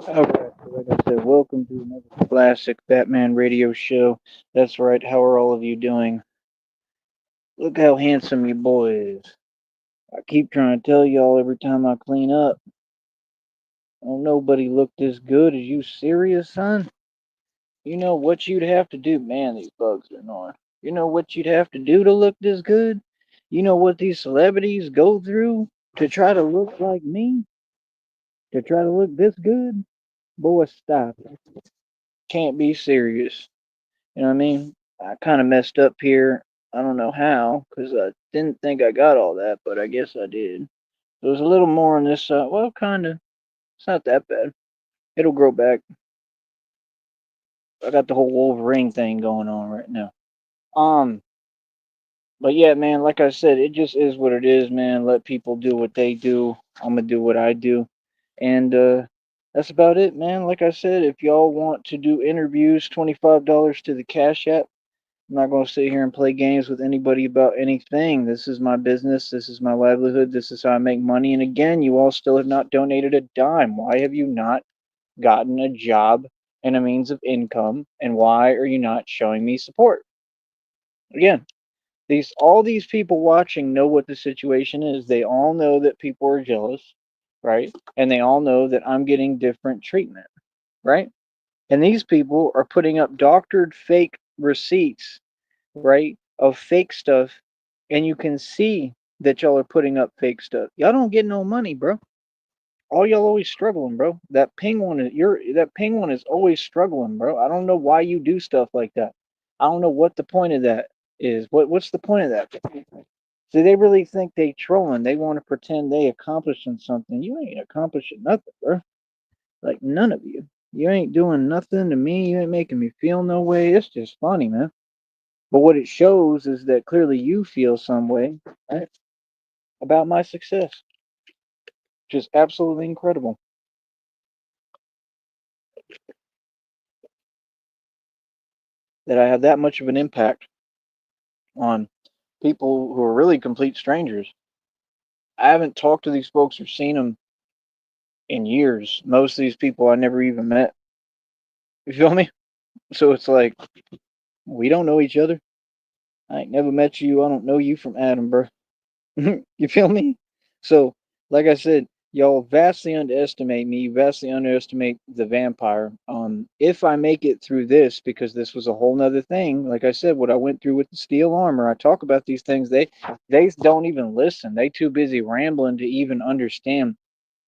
Alright, so like I said, welcome to another classic Batman radio show. That's right, how are all of you doing? Look how handsome your boy is. I keep trying to tell y'all every time I clean up. Don't nobody look this good. Is you serious, son? You know what you'd have to do? Man, these bugs are annoying. You know what you'd have to do to look this good? You know what these celebrities go through to try to look like me? To try to look this good? Boy, stop. Can't be serious. You know what I mean? I kind of messed up here. I don't know how, because I didn't think I got all that, but I guess I did. There's a little more on this side. Well, kind of. It's not that bad. It'll grow back. I got the whole Wolverine thing going on right now. Um, but yeah, man, like I said, it just is what it is, man. Let people do what they do. I'm gonna do what I do. And that's about it, man. Like I said, if y'all want to do interviews, $25 to the Cash App. I'm not going to sit here and play games with anybody about anything. This is my business. This is my livelihood. This is how I make money. And again, you all still have not donated a dime. Why have you not gotten a job and a means of income? And why are you not showing me support? Again, these all these people watching know what the situation is. They all know that people are jealous, right? And they all know that I'm getting different treatment, right? And these people are putting up doctored fake receipts, right, of fake stuff, and you can see that y'all are putting up fake stuff. Y'all don't get no money, bro. All y'all always struggling, bro. That penguin is always struggling, bro. I don't know why you do stuff like that. I don't know what the point of that is. What's the point of that? Do they really think they trolling? They want to pretend they accomplishing something. You ain't accomplishing nothing, bro. Like none of you. You ain't doing nothing to me. You ain't making me feel no way. It's just funny, man. But what it shows is that clearly you feel some way, right, about my success, which is absolutely incredible. That I have that much of an impact on people who are really complete strangers. I haven't talked to these folks or seen them in years. Most of these people I never even met. You feel me? So it's like, we don't know each other. I ain't never met you. I don't know you from Adam, bro. You feel me? So, like I said, y'all vastly underestimate me, vastly underestimate the vampire. If I make it through this, because this was a whole nother thing, like I said, what I went through with the steel armor, I talk about these things. They don't even listen. They too busy rambling to even understand.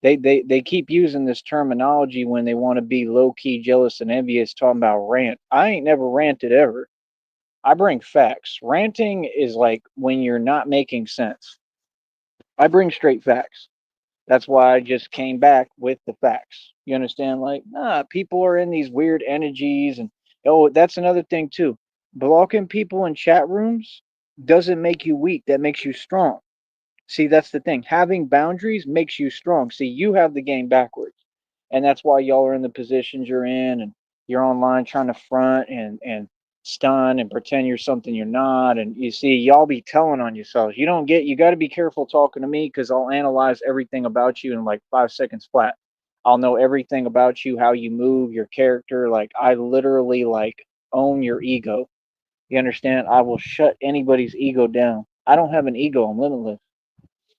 They keep using this terminology when they want to be low key jealous and envious, talking about rant. I ain't never ranted ever. I bring facts. Ranting is like when you're not making sense. I bring straight facts. That's why I just came back with the facts. You understand? Like, nah, people are in these weird energies, and oh, that's another thing too. Blocking people in chat rooms doesn't make you weak. That makes you strong. See, that's the thing. Having boundaries makes you strong. See, you have the game backwards. And that's why y'all are in the positions you're in, and you're online trying to front and stun and pretend you're something you're not. And you see, y'all be telling on yourselves. You got to be careful talking to me because I'll analyze everything about you in like 5 seconds flat. I'll know everything about you, how you move, your character. Like, I literally like own your ego. You understand? I will shut anybody's ego down. I don't have an ego. I'm limitless.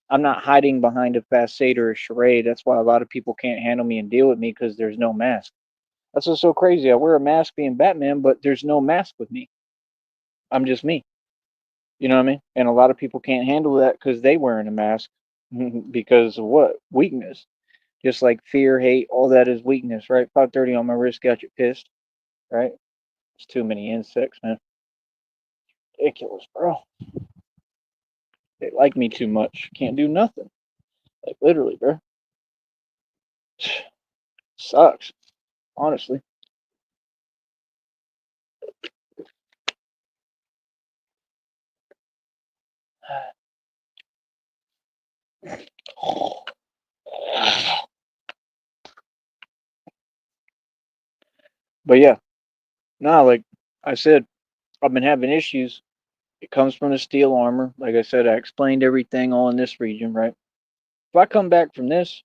I'm not hiding behind a facade or a charade. That's why a lot of people can't handle me and deal with me because there's no mask. That's what's so crazy. I wear a mask being Batman, but there's no mask with me. I'm just me. You know what I mean? And a lot of people can't handle that because they wearing a mask because of what? Weakness. Just like fear, hate, all that is weakness, right? 530 on my wrist got you pissed, right? It's too many insects, man. Ridiculous, bro. They like me too much. Can't do nothing. Like literally, bro. Sucks, honestly. But yeah, nah, like I said, I've been having issues. It comes from the steel armor. Like I said, I explained everything all in this region, right? If I come back from this,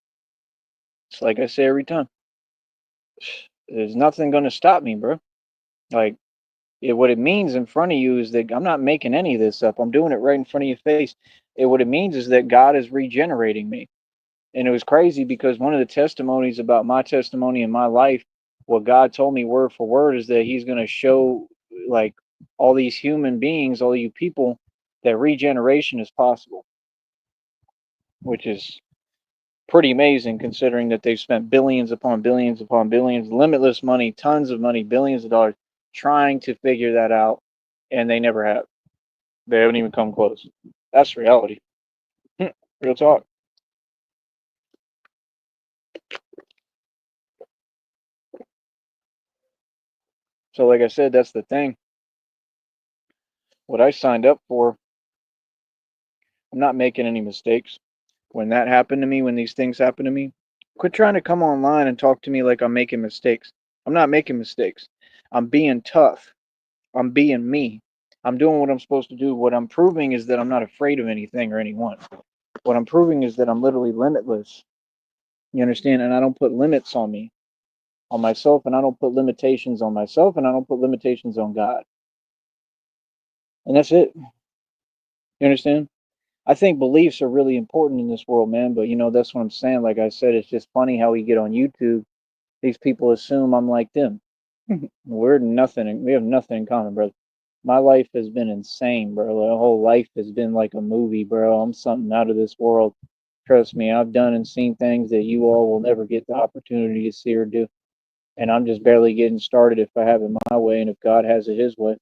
it's like I say every time. there's nothing going to stop me, bro. Like, what it means in front of you is that I'm not making any of this up. I'm doing it right in front of your face. What it means is that God is regenerating me. And it was crazy because one of the testimonies about my testimony in my life, what God told me word for word is that He's going to show, like, all these human beings, all you people, that regeneration is possible, which is pretty amazing considering that they've spent billions upon billions upon billions, limitless money, tons of money, billions of dollars trying to figure that out, and they never have. They haven't even come close. That's reality. Real talk. So, like I said, that's the thing. What I signed up for, I'm not making any mistakes. When that happened to me, when these things happen to me, quit trying to come online and talk to me like I'm making mistakes. I'm not making mistakes. I'm being tough. I'm being me. I'm doing what I'm supposed to do. What I'm proving is that I'm not afraid of anything or anyone. What I'm proving is that I'm literally limitless. You understand? And I don't put limits on me, on myself, and I don't put limitations on myself, and I don't put limitations on God. And that's it. You understand? I think beliefs are really important in this world, man. But that's what I'm saying. Like I said, it's just funny how we get on YouTube. These people assume I'm like them. We're nothing. We have nothing in common, brother. My life has been insane, bro. The whole life has been like a movie, bro. I'm something out of this world. Trust me, I've done and seen things that you all will never get the opportunity to see or do. And I'm just barely getting started if I have it my way and if God has it His way.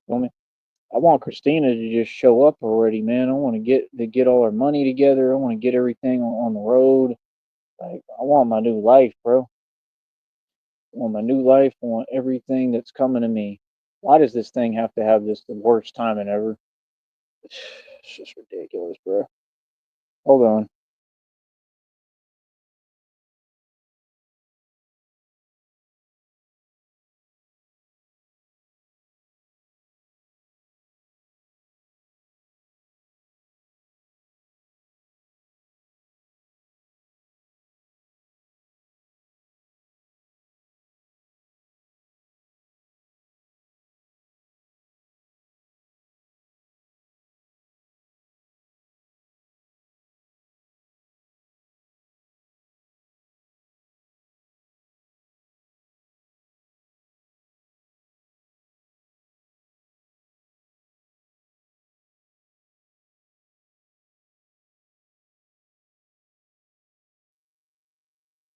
Feel me? I want Christina to just show up already, man. I want to get all our money together. I want to get everything on the road. Like, I want my new life, bro. I want my new life. I want everything that's coming to me. Why does this thing have to have this the worst timing ever? It's just ridiculous, bro. Hold on.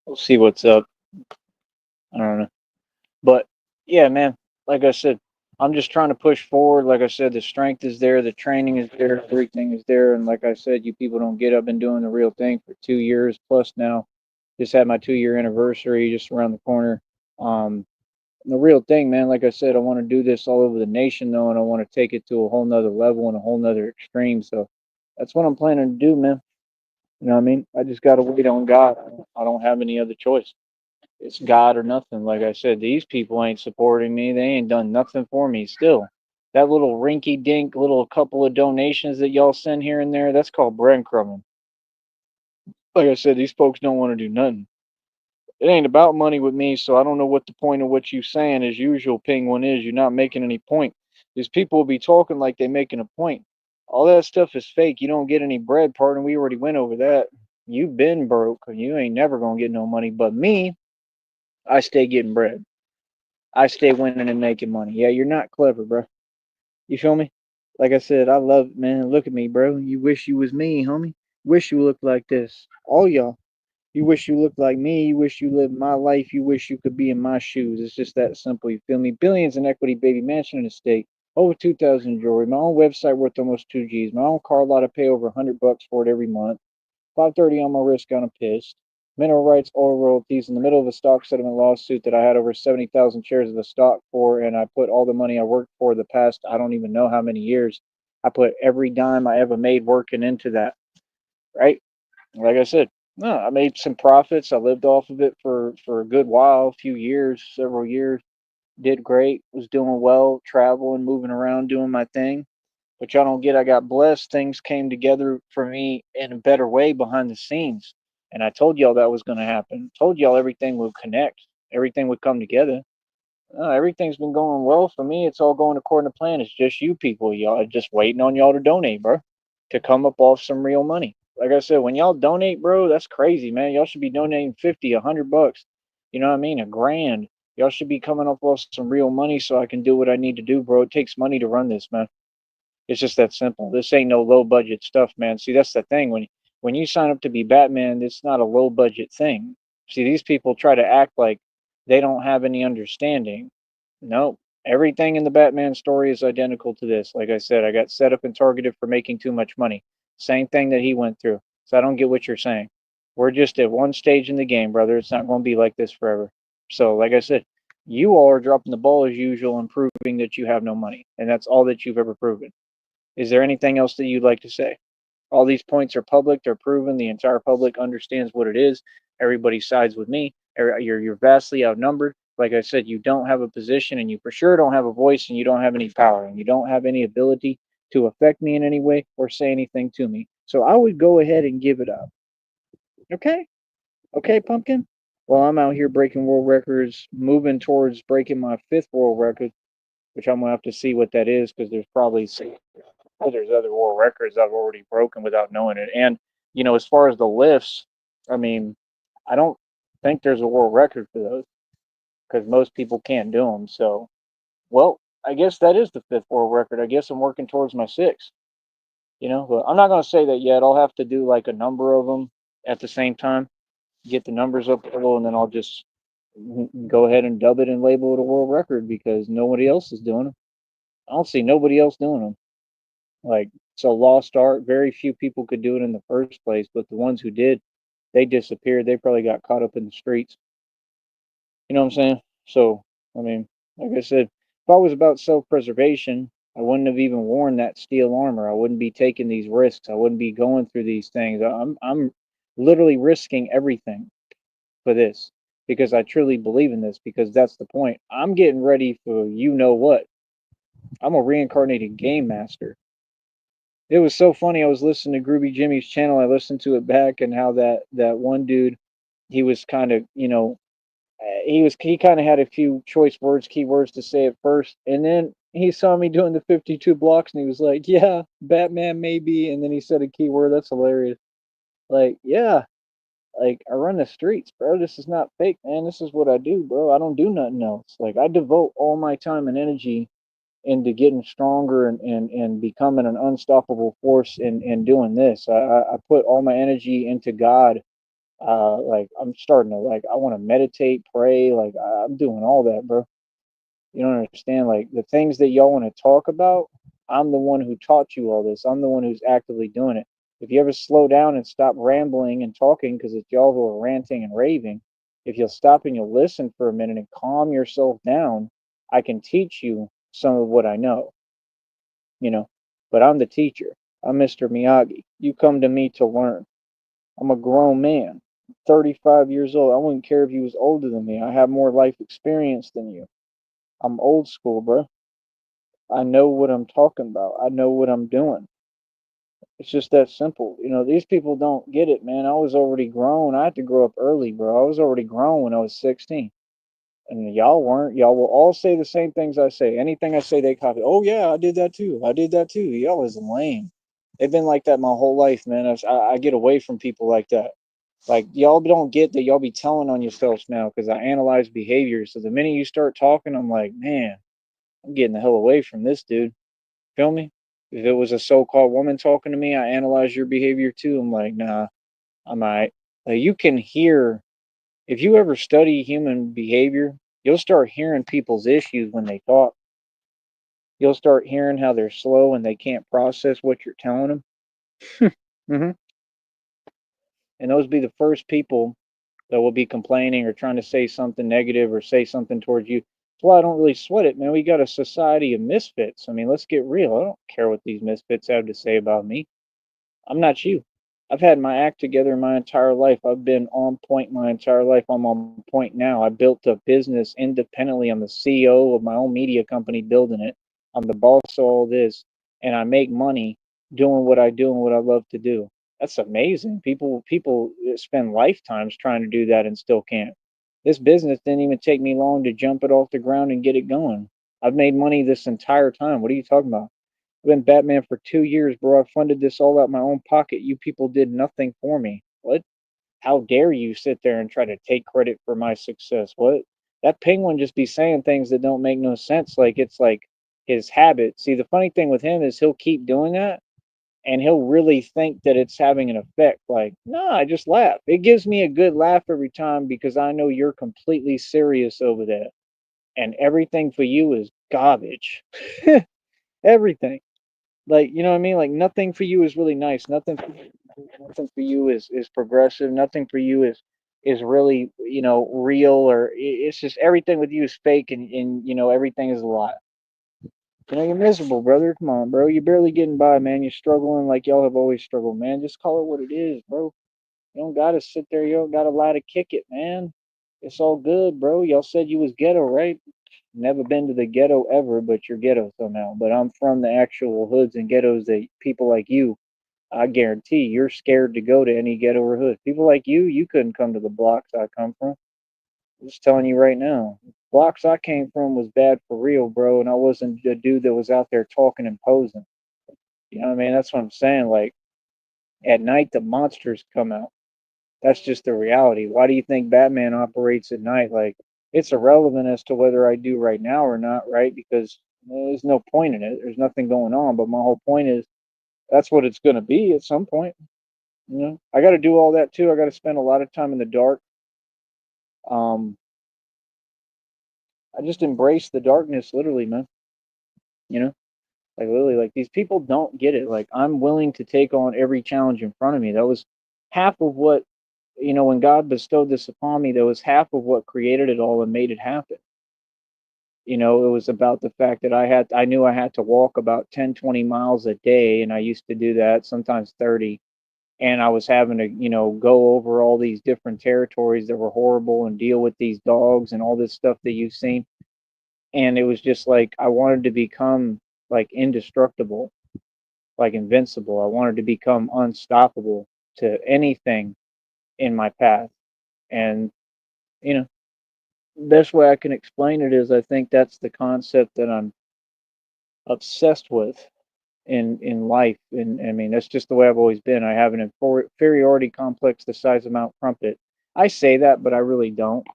We'll see what's up. I don't know. But yeah, man, like I said, I'm just trying to push forward. Like I said, the strength is there, the training is there, everything is there. And like I said, you people don't get up and doing the real thing for 2 years plus now. Just had my 2 year anniversary just around the corner. Um, the real thing, man, like I said, I want to do this all over the nation though, and I want to take it to a whole nother level and a whole nother extreme. So that's what I'm planning to do, man. You know what I mean? I just gotta wait on God. I don't have any other choice. It's God or nothing. Like I said, these people ain't supporting me. They ain't done nothing for me still. That little rinky dink little couple of donations that y'all send here and there, that's called breadcrumbing. Like I said, these folks don't want to do nothing. It ain't about money with me, so I don't know what the point of what you saying as usual, Penguin, is. You're not making any point. These people will be talking like they making a point. All that stuff is fake. You don't get any bread, partner. We already went over that. You've been broke. You ain't never gonna get no money. But me, I stay getting bread. I stay winning and making money. Yeah, you're not clever, bro. You feel me? Like I said, I love, man. Look at me, bro. You wish you was me, homie. Wish you looked like this. All y'all. You wish you looked like me. You wish you lived my life. You wish you could be in my shoes. It's just that simple. You feel me? Billions in equity, baby. Mansion and estate. Over 2,000 jewelry. My own website worth almost 2 G's. My own car lot. I pay over $100 for it every month. 530 on my wrist, got him pissed. Mineral rights, oil royalties, in the middle of a stock settlement lawsuit that I had over 70,000 shares of the stock for, and I put all the money I worked for the past, I don't even know how many years. I put every dime I ever made working into that, right? Like I said, no, I made some profits. I lived off of it for a good while, a few years, several years. Did great, was doing well, traveling, moving around, doing my thing. But y'all don't get, I got blessed. Things came together for me in a better way behind the scenes. And I told y'all that was going to happen. Told y'all everything would connect. everything would come together. Everything's been going well for me. It's all going according to plan. It's just you people. Y'all just waiting on y'all to donate, bro, to come up off some real money. Like I said, when y'all donate, bro, that's crazy, man. Y'all should be donating 50, $100. You know what I mean? A grand. Y'all should be coming up off some real money so I can do what I need to do, bro. It takes money to run this, man. It's just that simple. This ain't no low budget stuff, man. See, that's the thing. When you sign up to be Batman, it's not a low budget thing. See, these people try to act like they don't have any understanding. No, everything in the Batman story is identical to this. Like I said, I got set up and targeted for making too much money. Same thing that he went through. So I don't get what you're saying. We're just at one stage in the game, brother. It's not going to be like this forever. So, like I said, you all are dropping the ball as usual and proving that you have no money. And that's all that you've ever proven. Is there anything else that you'd like to say? All these points are public, they're proven, the entire public understands what it is. Everybody sides with me. You're vastly outnumbered. Like I said, you don't have a position and you for sure don't have a voice and you don't have any power and you don't have any ability to affect me in any way or say anything to me. So I would go ahead and give it up. Okay? Okay, Pumpkin? Well, I'm out here breaking world records, moving towards breaking my fifth world record, which I'm gonna have to see what that is because there's probably there's other world records I've already broken without knowing it. And as far as the lifts, I mean, I don't think there's a world record for those because most people can't do them. So, well, I guess that is the fifth world record. I guess I'm working towards my sixth. But I'm not gonna say that yet. I'll have to do like a number of them at the same time, get the numbers up a little, and then I'll just go ahead and dub it and label it a world record because nobody else is doing them. I don't see nobody else doing them. Like, so lost art. Very few people could do it in the first place, but the ones who did, they disappeared. They probably got caught up in the streets. You know what I'm saying? So, I mean, like I said, if I was about self-preservation, I wouldn't have even worn that steel armor. I wouldn't be taking these risks. I wouldn't be going through these things. I'm literally risking everything for this because I truly believe in this because that's the point. I'm getting ready for you know what. I'm a reincarnated game master. It was so funny. I was listening to Groovy Jimmy's channel. I listened to it back and how that one dude, he was kind of, he kind of had a few choice words, keywords to say at first, and then he saw me doing the 52 blocks, and he was like, "Yeah, Batman maybe," and then he said a keyword. That's hilarious. Like, yeah, like I run the streets, bro. This is not fake, man. This is what I do, bro. I don't do nothing else. Like I devote all my time and energy into getting stronger and becoming an unstoppable force in doing this. I put all my energy into God. Like I'm starting to like I want to meditate, pray. Like I'm doing all that, bro. You don't understand. Like the things that y'all want to talk about, I'm the one who taught you all this. I'm the one who's actively doing it. If you ever slow down and stop rambling and talking because it's y'all who are ranting and raving, if you'll stop and you'll listen for a minute and calm yourself down, I can teach you some of what I know you know. But I'm the teacher. I'm Mr. Miyagi. You come to me to learn. I'm a grown man, 35 years old. I wouldn't care if you was older than me. I have more life experience than you. I'm old school, bro. I know what I'm talking about. I know what I'm doing. It's just that simple. These people don't get it, man. I was already grown. I had to grow up early, bro. I was already grown when I was 16. And y'all weren't. Y'all will all say the same things I say. Anything I say, they copy. Oh yeah, I did that too. I did that too. Y'all is lame. They've been like that my whole life, man. I get away from people like that. Like y'all don't get that y'all be telling on yourselves now because I analyze behavior. So the minute you start talking, I'm like, man, I'm getting the hell away from this dude. Feel me? If it was a so-called woman talking to me, I analyze your behavior too. I'm like, nah, I'm alright. Like you can hear if you ever study human behavior, you'll start hearing people's issues when they talk. You'll start hearing how they're slow and they can't process what you're telling them. hmm And those be the first people that will be complaining or trying to say something negative or say something towards you. That's why I don't really sweat it, man. We got a society of misfits. I mean, let's get real. I don't care what these misfits have to say about me. I'm not you. I've had my act together my entire life. I've been on point my entire life. I'm on point now. I built a business independently. I'm the CEO of my own media company building it. I'm the boss of all this. And I make money doing what I do and what I love to do. That's amazing. People spend lifetimes trying to do that and still can't. This business didn't even take me long to jump it off the ground and get it going. I've made money this entire time. What are you talking about? I've been Batman for 2 years, bro. I funded this all out my own pocket. You people did nothing for me. What? How dare you sit there and try to take credit for my success? What? That penguin just be saying things that don't make no sense. Like it's like his habit. See, the funny thing with him is he'll keep doing that and he'll really think that it's having an effect. Like, no, I just laugh. It gives me a good laugh every time because I know you're completely serious over that. And everything for you is garbage. Everything. Like, you know what I mean? Like nothing for you is really nice. Nothing for you is progressive. Nothing for you is really, real or it's just everything with you is fake and everything is a lie. You're miserable, brother. Come on, bro. You're barely getting by, man. You're struggling like y'all have always struggled, man. Just call it what it is, bro. You don't gotta sit there. You don't gotta lie to kick it, man. It's all good, bro. Y'all said you was ghetto, right? Never been to the ghetto ever, but you're ghetto somehow. But I'm from the actual hoods and ghettos that people like you, I guarantee you're scared to go to any ghetto or hood. People like you couldn't come to the blocks I come from. I'm just telling you right now. Blocks I came from was bad for real, bro, and I wasn't a dude that was out there talking and posing. You know what I mean? That's what I'm saying. Like at night the monsters come out. That's just the reality. Why do you think Batman operates at night? Like it's irrelevant as to whether I do right now or not, right? Because there's no point in it. There's nothing going on. But my whole point is that's what it's gonna be at some point. I got to do all that too. I got to spend a lot of time in the dark. Um, I just embrace the darkness, literally, man. You know, like literally, like these people don't get it. Like I'm willing to take on every challenge in front of me. That was half of what when God bestowed this upon me. That was half of what created it all and made it happen. It was about the fact that I knew I had to walk about 10, 20 miles a day, and I used to do that sometimes 30. And I was having to, go over all these different territories that were horrible and deal with these dogs and all this stuff that you've seen. And it was just like I wanted to become like indestructible, like invincible. I wanted to become unstoppable to anything in my path. And, you know, best way I can explain it is I think that's the concept that I'm obsessed with in life. And I mean, that's just the way I've always been. I have an inferiority complex the size of Mount Crumpet. I say that, but I really don't.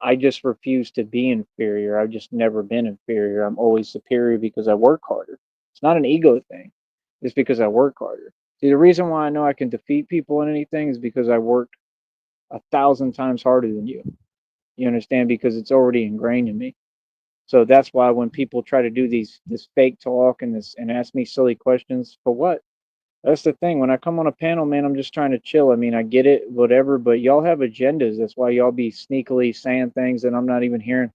I just refuse to be inferior. I've just never been inferior. I'm always superior because I work harder. It's not an ego thing. It's because I work harder. See, the reason why I know I can defeat people in anything is because I worked 1,000 times harder than you. You understand? Because it's already ingrained in me. So that's why when people try to do this fake talk and this and ask me silly questions, for what? That's the thing. When I come on a panel, man, I'm just trying to chill. I mean, I get it, whatever, but y'all have agendas. That's why y'all be sneakily saying things that I'm not even hearing.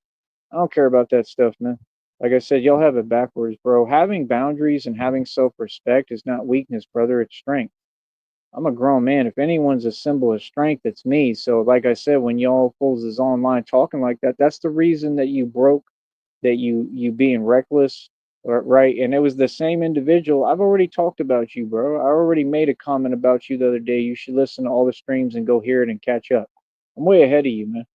I don't care about that stuff, man. Like I said, y'all have it backwards, bro. Having boundaries and having self respect is not weakness, brother. It's strength. I'm a grown man. If anyone's a symbol of strength, it's me. So, like I said, when y'all fools is online talking like that, that's the reason that you broke, that you being reckless, right? And it was the same individual. I've already talked about you, bro. I already made a comment about you the other day. You should listen to all the streams and go hear it and catch up. I'm way ahead of you, man.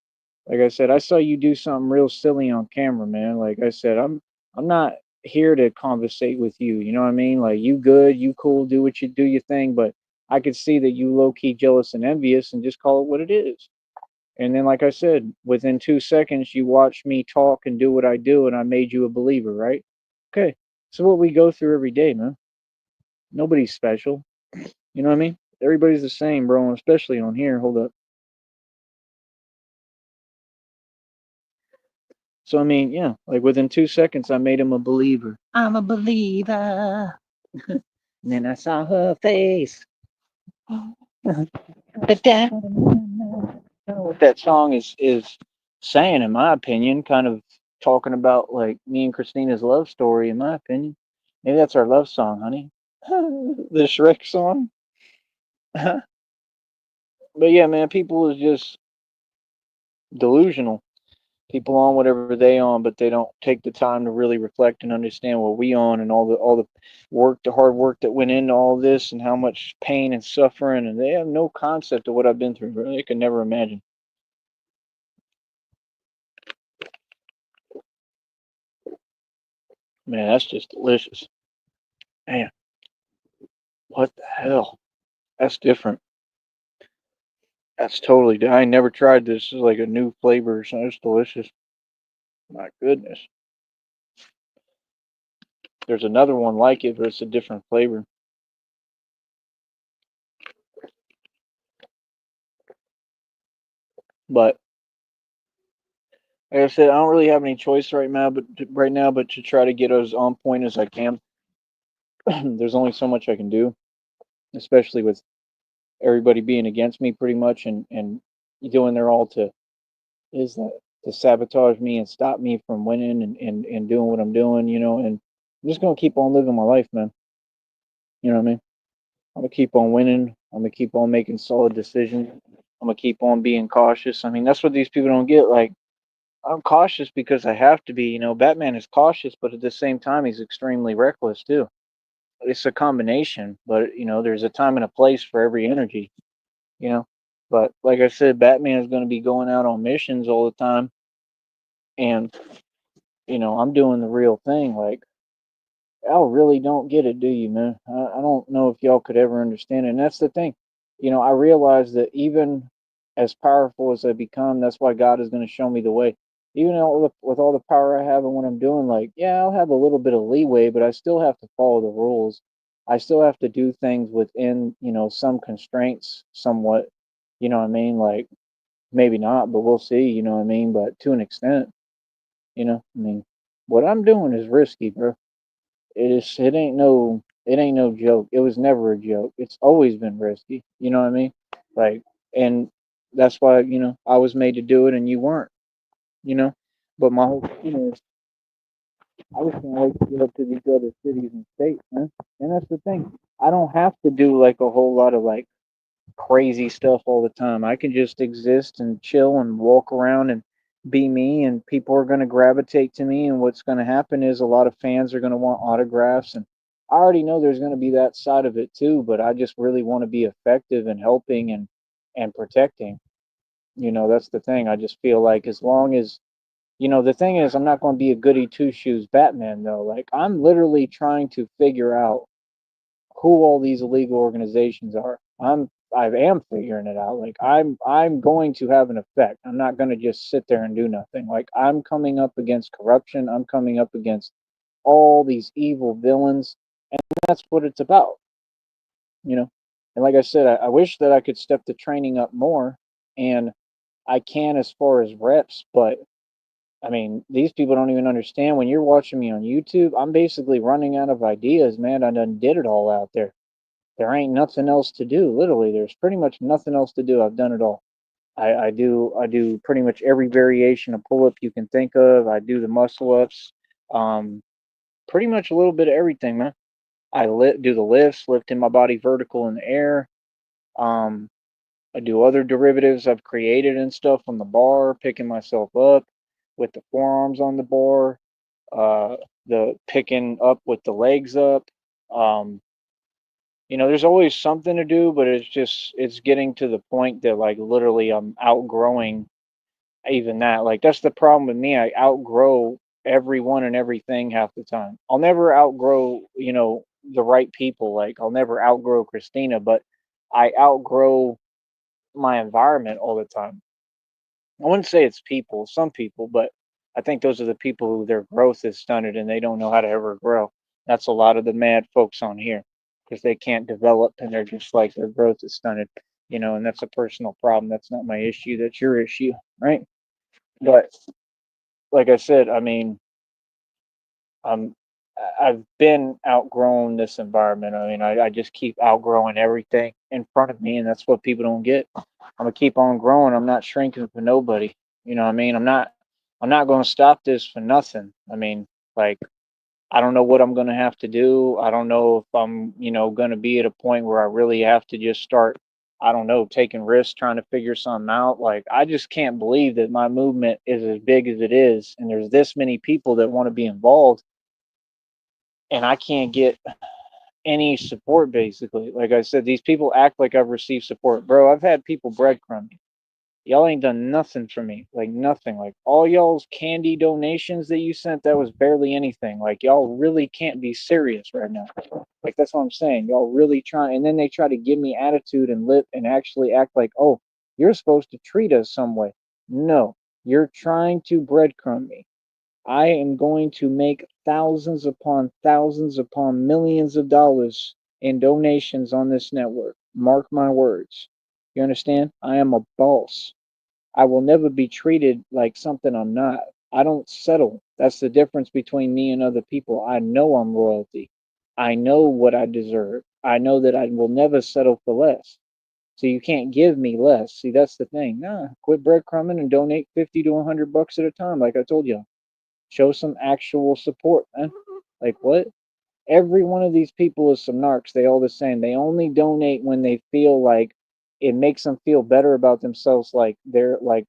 Like I said, I saw you do something real silly on camera, man. Like I said, I'm not here to conversate with you. You know what I mean? Like you good, you cool, do what you do your thing, but I could see that you low key jealous and envious and just call it what it is. And then, like I said, within 2 seconds, you watched me talk and do what I do, and I made you a believer, right? Okay. So what we go through every day, man. Nobody's special. You know what I mean? Everybody's the same, bro, and especially on here. Hold up. So I mean, yeah, like within 2 seconds, I made him a believer. I'm a believer. And then I saw her face. But that, what that song is saying, in my opinion, kind of talking about like me and Christina's love story, in my opinion. Maybe that's our love song, honey. The Shrek song. But yeah, man, people is just delusional. People on whatever they on, but they don't take the time to really reflect and understand what we on and all the work, the hard work that went into all this and how much pain and suffering, and they have no concept of what I've been through. Bro. They can never imagine. Man, that's just delicious. Man, what the hell? That's different. That's totally. I never tried this. This is like a new flavor or something. It's delicious. My goodness. There's another one like it, but it's a different flavor. But like I said, I don't really have any choice right now, but to try to get as on point as I can. There's only so much I can do, especially with everybody being against me pretty much, and doing their all to is that to sabotage me and stop me from winning and doing what I'm doing, and I'm just gonna keep on living my life, man. You know what I mean? I'm gonna keep on winning. I'm gonna keep on making solid decisions. I'm gonna keep on being cautious. I mean, that's what these people don't get. Like, I'm cautious because I have to be. Batman is cautious, but at the same time, he's extremely reckless too. It's a combination, but there's a time and a place for every energy. You know, but like I said, Batman is going to be going out on missions all the time, and I'm doing the real thing. Like, y'all really don't get it, do you, man? I don't know if y'all could ever understand it. And that's the thing. I realize that even as powerful as I become, that's why God is going to show me the way. Even with all the power I have and what I'm doing, like, yeah, I'll have a little bit of leeway, but I still have to follow the rules. I still have to do things within, some constraints, somewhat. You know what I mean? Like, maybe not, but we'll see, you know what I mean? But to an extent, I mean, what I'm doing is risky, bro. It ain't no joke. It was never a joke. It's always been risky. You know what I mean? Like, and that's why, I was made to do it and you weren't, you know? But my whole thing is I just can't wait to get up to these other cities and states, man. And that's the thing. I don't have to do like a whole lot of like crazy stuff all the time. I can just exist and chill and walk around and be me, and people are going to gravitate to me. And what's going to happen is a lot of fans are going to want autographs. And I already know there's going to be that side of it too, but I just really want to be effective in helping and protecting. That's the thing. I just feel like as long as the thing is, I'm not going to be a goody two shoes Batman though. Like I'm literally trying to figure out who all these illegal organizations are. I am figuring it out. Like I'm going to have an effect. I'm not going to just sit there and do nothing. Like I'm coming up against corruption. I'm coming up against all these evil villains, and that's what it's about. You know. And like I said, I wish that I could step the training up more, and I can as far as reps, but I mean, these people don't even understand. When you're watching me on YouTube, I'm basically running out of ideas, man. I done did it all out there. There ain't nothing else to do. Literally, there's pretty much nothing else to do. I've done it all. I do pretty much every variation of pull up you can think of. I do the muscle ups. Um, Pretty much a little bit of everything, man. Do the lifts, lifting my body vertical in the air. Um, I do other derivatives I've created and stuff on the bar, picking myself up with the forearms on the bar, uh, the picking up with the legs up. Um, there's always something to do, but it's getting to the point that like literally I'm outgrowing even that. Like that's the problem with me. I outgrow everyone and everything half the time. I'll never outgrow, the right people. Like I'll never outgrow Christina, but I outgrow my environment all the time. I wouldn't say it's people, some people, but I think those are the people who their growth is stunted and they don't know how to ever grow. That's a lot of the mad folks on here because they can't develop and they're just like their growth is stunted, and that's a personal problem. That's not my issue. That's your issue, right? But like I said, I mean, I'm I've been outgrown this environment. I mean, I just keep outgrowing everything in front of me, and that's what people don't get. I'm gonna keep on growing. I'm not shrinking for nobody. You know what I mean? I'm not gonna stop this for nothing. I mean, like I don't know what I'm gonna have to do. I don't know if I'm, gonna be at a point where I really have to just start, I don't know, taking risks, trying to figure something out. Like I just can't believe that my movement is as big as it is, and there's this many people that want to be involved, and I can't get any support basically. Like I said, these people act like I've received support. Bro, I've had people breadcrumb me. Y'all ain't done nothing for me. Like nothing. Like all y'all's candy donations that you sent, that was barely anything. Like y'all really can't be serious right now. Like that's what I'm saying. Y'all really try, and then they try to give me attitude and lip and actually act like, oh, you're supposed to treat us some way. No, you're trying to breadcrumb me. I am going to make thousands upon millions of dollars in donations on this network. Mark my words. You understand? I am a boss. I will never be treated like something I'm not. I don't settle. That's the difference between me and other people. I know I'm royalty. I know what I deserve. I know that I will never settle for less. So you can't give me less. See, that's the thing. Nah, quit breadcrumbing and donate 50 to 100 bucks at a time, like I told you. Show some actual support, man. Like what? Every one of these people is some narcs. They all the same. They only donate when they feel like it makes them feel better about themselves. Like they're like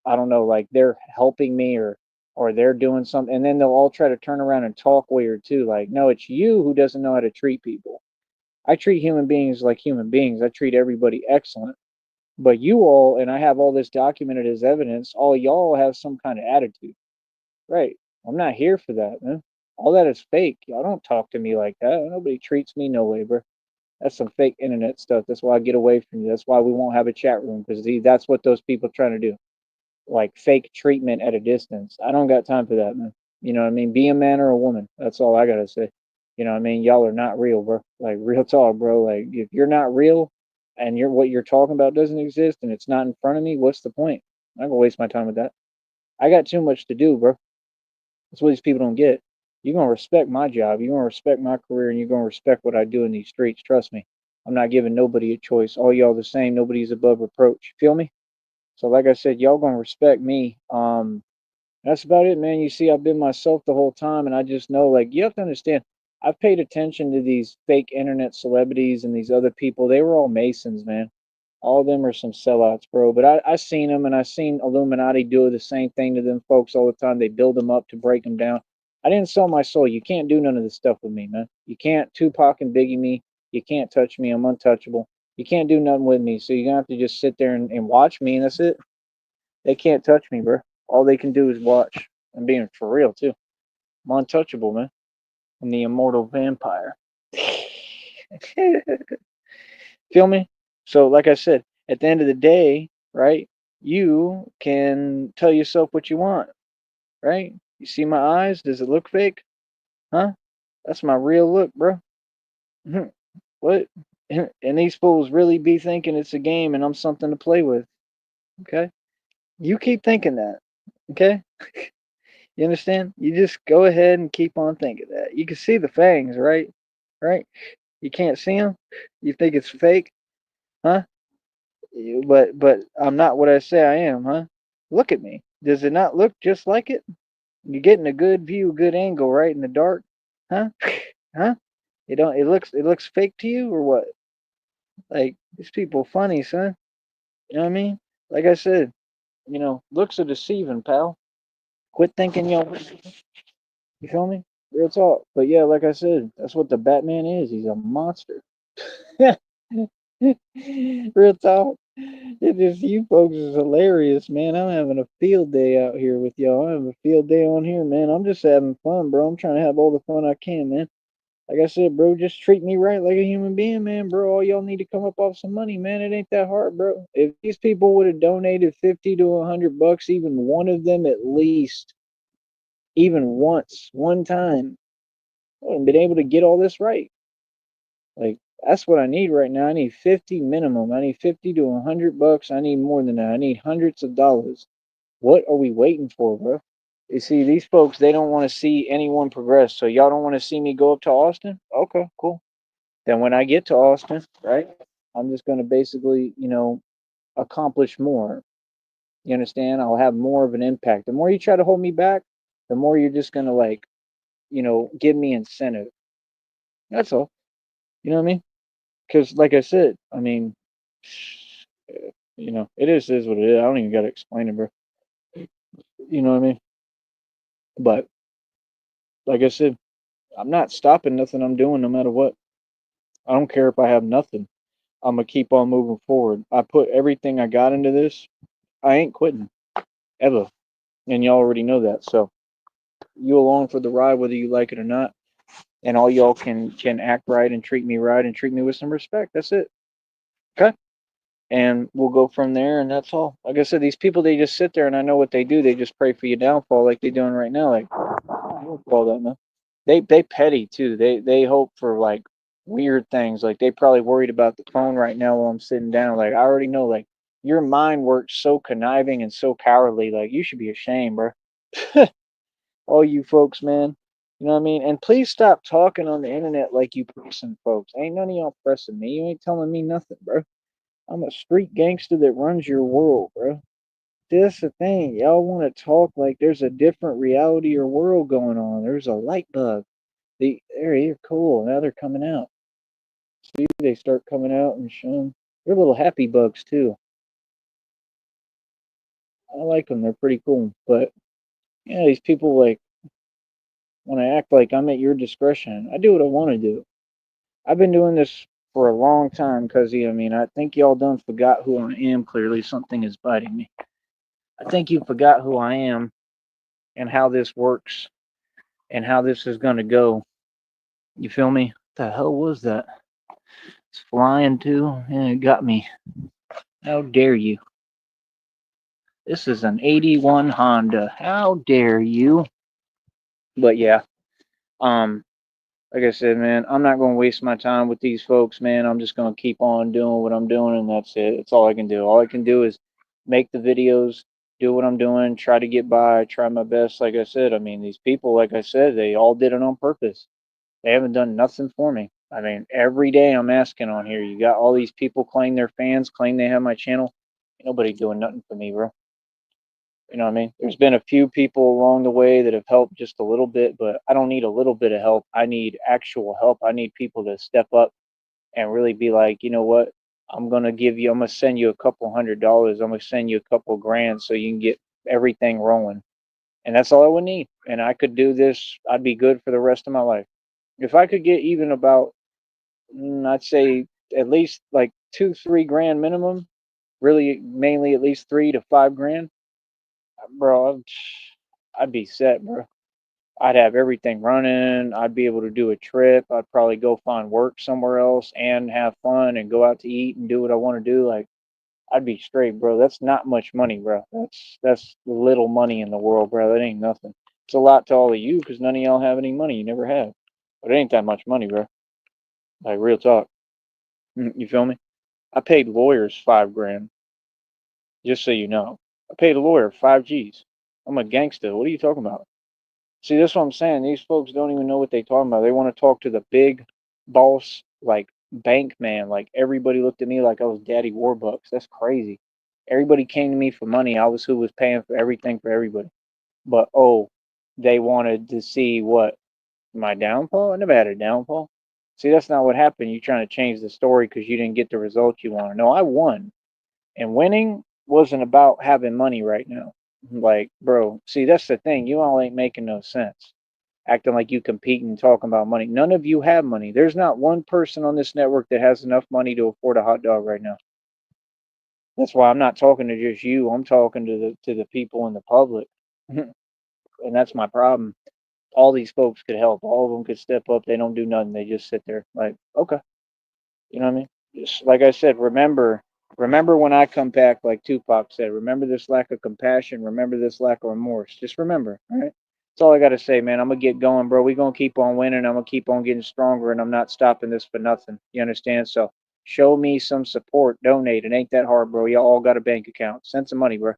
I don't know, like they're helping me or they're doing something. And then they'll all try to turn around and talk weird too. Like no, it's you who doesn't know how to treat people. I treat human beings like human beings. I treat everybody excellent. But you all, and I have all this documented as evidence, all y'all have some kind of attitude. Right. I'm not here for that, man. All that is fake. Y'all don't talk to me like that. Nobody treats me no way, bro. That's some fake internet stuff. That's why I get away from you. That's why we won't have a chat room because that's what those people are trying to do. Like fake treatment at a distance. I don't got time for that, man. You know what I mean? Be a man or a woman. That's all I gotta say. You know what I mean? Y'all are not real, bro. Like real talk, bro. Like if you're not real and what you're talking about doesn't exist and it's not in front of me, what's the point? I'm not gonna waste my time with that. I got too much to do, bro. That's what these people don't get. You're gonna respect my job. You're gonna respect my career, and you're gonna respect what I do in these streets. Trust me. I'm not giving nobody a choice. All y'all the same. Nobody's above reproach. Feel me? So, like I said, y'all gonna respect me. That's about it, man. You see, I've been myself the whole time, and I just know, like, you have to understand. I've paid attention to these fake internet celebrities and these other people. They were all Masons, man. All of them are some sellouts, bro. But I seen them, and I seen Illuminati do the same thing to them folks all the time. They build them up to break them down. I didn't sell my soul. You can't do none of this stuff with me, man. You can't Tupac and Biggie me. You can't touch me. I'm untouchable. You can't do nothing with me. So you're gonna have to just sit there and watch me, and that's it. They can't touch me, bro. All they can do is watch. I'm being for real too. I'm untouchable, man. I'm the immortal vampire. Feel me? So, like I said, at the end of the day, right, you can tell yourself what you want, right? You see my eyes? Does it look fake? Huh? That's my real look, bro. What? And these fools really be thinking it's a game and I'm something to play with. Okay? You keep thinking that. Okay? You understand? You just go ahead and keep on thinking that. You can see the fangs, right? Right? You can't see them? You think it's fake? Huh? But I'm not what I say I am, huh? Look at me. Does it not look just like it? You're getting a good view, good angle, right in the dark, huh? Huh? It looks fake to you or what? Like these people funny, son. You know what I mean? Like I said, looks are deceiving, pal. Quit thinking you feel me? Real talk. But yeah, like I said, that's what the Batman is. He's a monster. Real talk. It just you folks is hilarious, man. I'm having a field day out here with y'all. I'm having a field day on here, man. I'm just having fun, bro. I'm trying to have all the fun I can, man. Like I said, bro, just treat me right like a human being, man, bro. All y'all need to come up off some money, man. It ain't that hard, bro. If these people would have donated 50 to 100 bucks, even one of them at least, even once, one time, I would have been able to get all this right. Like that's what I need right now. I need 50 minimum. I need 50 to 100 bucks. I need more than that. I need hundreds of dollars. What are we waiting for, bro? You see, these folks, they don't want to see anyone progress. So y'all don't want to see me go up to Austin? Okay, cool. Then when I get to Austin, right, I'm just going to basically, accomplish more. You understand? I'll have more of an impact. The more you try to hold me back, the more you're just going to like, give me incentive. That's all. You know what I mean? Because, like I said, I mean, it is what it is. I don't even got to explain it, bro. You know what I mean? But, like I said, I'm not stopping nothing I'm doing no matter what. I don't care if I have nothing. I'm going to keep on moving forward. I put everything I got into this. I ain't quitting ever, and y'all already know that. So you along for the ride, whether you like it or not. And all y'all can act right and treat me right and treat me with some respect. That's it. Okay. And we'll go from there, and that's all. Like I said, these people, they just sit there, and I know what they do. They just pray for your downfall, like they're doing right now. Like, I don't call that, man. They petty too. They hope for like weird things. Like they probably worried about the phone right now while I'm sitting down. Like I already know. Like your mind works so conniving and so cowardly. Like you should be ashamed, bro. All you folks, man. You know what I mean? And please stop talking on the internet like you pressing folks. Ain't none of y'all pressing me. You ain't telling me nothing, bro. I'm a street gangster that runs your world, bro. That's the thing. Y'all want to talk like there's a different reality or world going on. There's a light bug. They're cool. Now they're coming out. See, they start coming out and showing. They're little happy bugs too. I like them. They're pretty cool. But yeah, these people like want to act like I'm at your discretion. I do what I want to do. I've been doing this for a long time, because I mean, I think y'all done forgot who I am. Clearly, something is biting me. I think you forgot who I am and how this works and how this is gonna go. You feel me? What the hell was that? It's flying too, and it got me. How dare you? This is an 81 Honda. How dare you? But yeah, um, like I said, man, I'm not going to waste my time with these folks, man. I'm just going to keep on doing what I'm doing, and that's it. That's all I can do. All I can do is make the videos, do what I'm doing, try to get by, try my best. Like I said, I mean, these people, like I said, they all did it on purpose. They haven't done nothing for me. I mean, every day I'm asking on here. You got all these people claim they're fans, claim they have my channel. Ain't nobody doing nothing for me, bro. You know what I mean? There's been a few people along the way that have helped just a little bit, but I don't need a little bit of help. I need actual help. I need people to step up and really be like, you know what? I'm gonna send you a couple $100. I'm gonna send you a couple grand so you can get everything rolling. And that's all I would need. And I could do this, I'd be good for the rest of my life. If I could get even about, I'd say at least like 2, 3 grand minimum, really mainly at least 3 to 5 grand, bro, I'd be set, bro. I'd have everything running. I'd be able to do a trip. I'd probably go find work somewhere else and have fun and go out to eat and do what I want to do. Like I'd be straight, bro. That's not much money, bro. That's little money in the world, bro. That ain't nothing. It's a lot to all of you because none of y'all have any money. You never have. But it ain't that much money, bro. Like real talk. You feel me? I paid lawyers 5 grand, just so you know. I paid a lawyer 5 G's. I'm a gangster. What are you talking about? See, that's what I'm saying. These folks don't even know what they talking about. They want to talk to the big boss, like bank man. Like everybody looked at me like I was Daddy Warbucks. That's crazy. Everybody came to me for money. I was who was paying for everything for everybody. But oh, they wanted to see what, my downfall? I never had a downfall. See, that's not what happened. You're trying to change the story because you didn't get the result you wanted. No, I won. And winning wasn't about having money right now. Like, bro, see, that's the thing. You all ain't making no sense. Acting like you compete and talking about money. None of you have money. There's not one person on this network that has enough money to afford a hot dog right now. That's why I'm not talking to just you. I'm talking to the people in the public. And that's my problem. All these folks could help. All of them could step up. They don't do nothing. They just sit there like, okay. You know what I mean? Just like I said, remember when I come back, like Tupac said, remember this lack of compassion, remember this lack of remorse. Just remember, all right? That's all I gotta say, man. I'm gonna get going, bro. We gonna keep on winning. I'm gonna keep on getting stronger, and I'm not stopping this for nothing. You understand? So show me some support, donate. It ain't that hard, bro. Y'all all got a bank account. Send some money, bro.